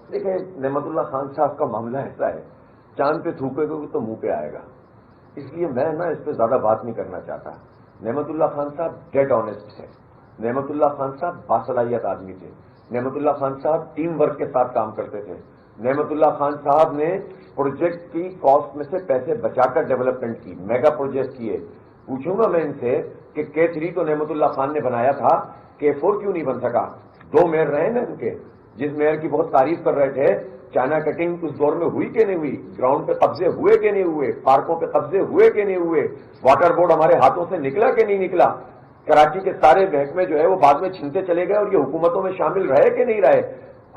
دیکھیں نعمت اللہ خان صاحب کا معاملہ ایسا ہے، چاند پہ تھوکے گے تو منہ پہ آئے گا، اس لیے میں اس پہ زیادہ بات نہیں کرنا چاہتا۔ نعمت اللہ خان صاحب ڈیڈ آنےسٹ ہے، نعمت اللہ خان صاحب باصلاحیت آدمی تھے، نعمت اللہ خان صاحب ٹیم ورک کے ساتھ کام کرتے تھے، نعمت اللہ خان صاحب نے پروجیکٹ کی کاسٹ میں سے پیسے بچا کر ڈیولپمنٹ کی، میگا پروجیکٹ کیے۔ پوچھوں گا میں ان سے کہ K3 تو نعمت اللہ خان نے بنایا تھا، K4 کیوں نہیں بن سکا؟ 2 میئر رہے نا ان کے، جس میئر کی بہت تعریف کر رہے تھے، چائنا کٹنگ اس دور میں ہوئی کہ نہیں ہوئی، گراؤنڈ پہ قبضے ہوئے کہ نہیں ہوئے، پارکوں پہ قبضے ہوئے کہ نہیں ہوئے، واٹر بورڈ ہمارے ہاتھوں سے نکلا کہ نہیں نکلا، کراچی کے سارے محکمے جو ہے وہ بعد میں چھنتے چلے گئے اور یہ حکومتوں میں شامل رہے کہ نہیں رہے۔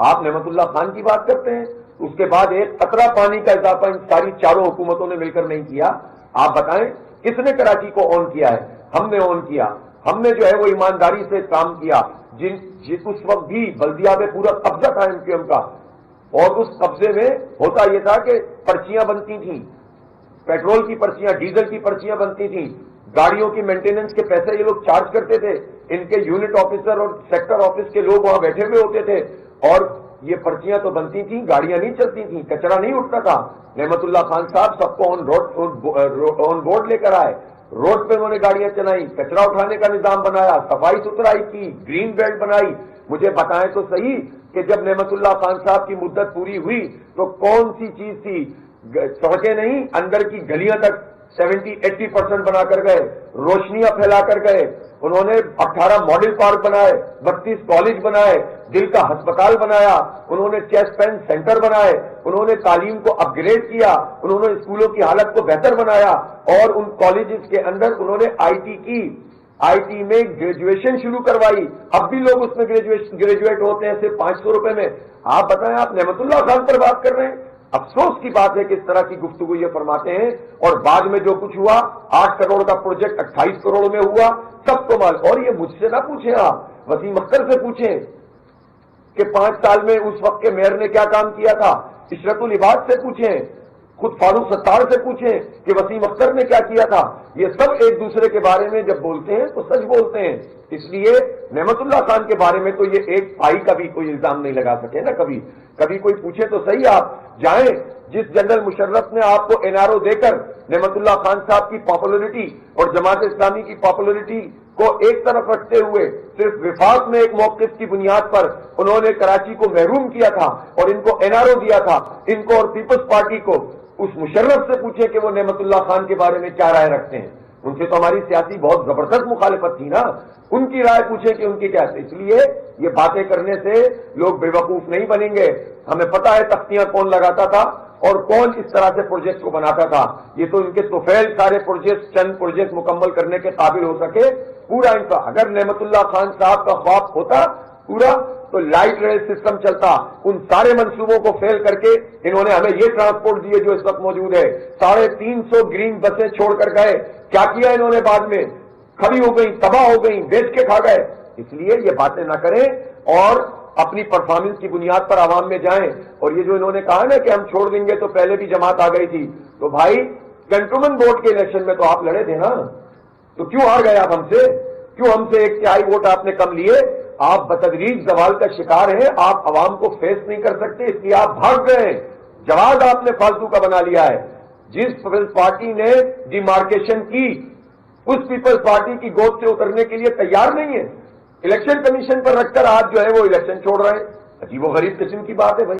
آپ نعمت اللہ خان کی بات کرتے ہیں، اس کے بعد ایک قطرہ پانی کا اضافہ ان ساری چاروں حکومتوں نے مل کر نہیں کیا۔ آپ بتائیں کس نے کراچی کو آن کیا ہے؟ ہم نے آن کیا، ہم نے جو ہے وہ ایمانداری سے کام کیا، اس وقت بھی بلدیہ میں پورا قبضہ تھا MQM کا، اور اس قبضے میں ہوتا یہ تھا کہ پرچیاں بنتی تھیں، پیٹرول کی پرچیاں، ڈیزل کی پرچیاں بنتی تھیں، گاڑیوں کی مینٹیننس کے پیسے یہ لوگ چارج کرتے تھے، ان کے یونٹ آفیسر اور سیکٹر آفس کے لوگ وہاں بیٹھے ہوئے ہوتے تھے، اور یہ پرچیاں تو بنتی تھیں، گاڑیاں نہیں چلتی تھیں، کچرا نہیں اٹھتا تھا۔ نعمت اللہ خان صاحب سب کو آن بورڈ لے کر آئے، روڈ پہ انہوں نے گاڑیاں چلائیں، کچرا اٹھانے کا نظام بنایا، صفائی ستھرائی کی، گرین بیلٹ بنائی۔ مجھے بتائیں تو صحیح کہ جب نعمت اللہ خان صاحب کی مدت پوری ہوئی تو کون سی چیز تھی؟ سڑکیں نہیں، اندر کی گلیاں تک 70-80% بنا کر گئے، روشنیاں پھیلا کر گئے، انہوں نے 18 ماڈل پارک بنائے، 32 کالج بنائے، دل کا ہسپتال بنایا، انہوں نے چیسٹ پین سینٹر بنائے، انہوں نے تعلیم کو اپ گریڈ کیا، انہوں نے اسکولوں کی حالت کو بہتر بنایا، اور ان کالجز کے اندر انہوں نے IT کی، IT میں گریجویشن شروع کروائی۔ اب بھی لوگ اس میں گریجویٹ ہوتے ہیں صرف 500 روپے میں۔ آپ بتائیں، آپ نعمت اللہ خان پر بات کر رہے ہیں؟ افسوس کی بات ہے کہ اس طرح کی گفتگو یہ فرماتے ہیں، اور بعد میں جو کچھ ہوا، 8 کروڑ کا پروجیکٹ 28 کروڑ میں ہوا، سب کو مال۔ اور یہ مجھ سے نہ پوچھیں، آپ وسیم اختر سے پوچھیں کہ 5 سال میں اس وقت کے میئر نے کیا کام کیا تھا، عشرت العباد سے پوچھیں، خود فاروق ستار سے پوچھیں کہ وسیم اختر نے کیا کیا تھا۔ یہ سب ایک دوسرے کے بارے میں جب بولتے ہیں تو سچ بولتے ہیں، اس لیے نعمت اللہ خان کے بارے میں تو یہ ایک پائی کا بھی کوئی الزام نہیں لگا سکے نا۔ کبھی کوئی پوچھے تو صحیح، آپ جائیں، جس جنرل مشرف نے آپ کو NRO دے کر نعمت اللہ خان صاحب کی پاپولرٹی اور جماعت اسلامی کی پاپولرٹی کو ایک طرف رکھتے ہوئے صرف وفاق میں ایک موقف کی بنیاد پر انہوں نے کراچی کو محروم کیا تھا اور ان کو NRO دیا تھا، ان کو اور پیپلز پارٹی کو، اس مشرف سے پوچھیں کہ وہ نعمت اللہ خان کے بارے میں کیا رائے رکھتے ہیں۔ ان سے تو ہماری سیاسی بہت زبردست مخالفت تھی نا، ان کی رائے پوچھیں کہ ان کی کیا ہے۔ اس لیے یہ باتیں کرنے سے لوگ بے وقوف نہیں بنیں گے۔ ہمیں پتا ہے تختیاں کون لگاتا تھا اور کون اس طرح سے پروجیکٹ کو بناتا تھا۔ یہ تو ان کے توفیل سارے پروجیکٹ، چند پروجیکٹ مکمل کرنے کے قابل ہو سکے، پورا ان کا۔ اگر نعمت اللہ خان صاحب کا خواب ہوتا پورا تو لائٹ ریل سسٹم چلتا، ان سارے منصوبوں کو فیل کر کے انہوں نے ہمیں یہ ٹرانسپورٹ دیے جو اس وقت موجود ہے۔ 350 گرین بسیں چھوڑ کر گئے، کیا کیا انہوں نے؟ بعد میں کھڑی ہو گئی، تباہ ہو گئی، بیچ کے کھا گئے۔ اس لیے یہ باتیں نہ کریں اور اپنی پرفارمنس کی بنیاد پر عوام میں جائیں۔ اور یہ جو انہوں نے کہا نا کہ ہم چھوڑ دیں گے، تو پہلے بھی جماعت آ گئی تھی، تو بھائی کنٹونمنٹ بورڈ کے الیکشن میں تو آپ لڑے تھے نا، تو کیوں ہار گئے آپ ہم سے؟ کیوں ہم سے 1 تہائی ووٹ آپ نے کم لیے؟ آپ بتدریج زوال کا شکار ہیں، آپ عوام کو فیس نہیں کر سکتے، اس لیے آپ بھاگ گئے۔ جواز آپ نے فالتو کا بنا لیا ہے۔ جس پیپلز پارٹی نے ڈیمارکیشن کی، اس پیپلز پارٹی کی گود سے اترنے کے لیے تیار نہیں ہے، الیکشن کمیشن پر رکھ کر آج جو ہے وہ الیکشن چھوڑ رہے ہیں۔ عجیب و غریب قسم کی بات ہے بھائی۔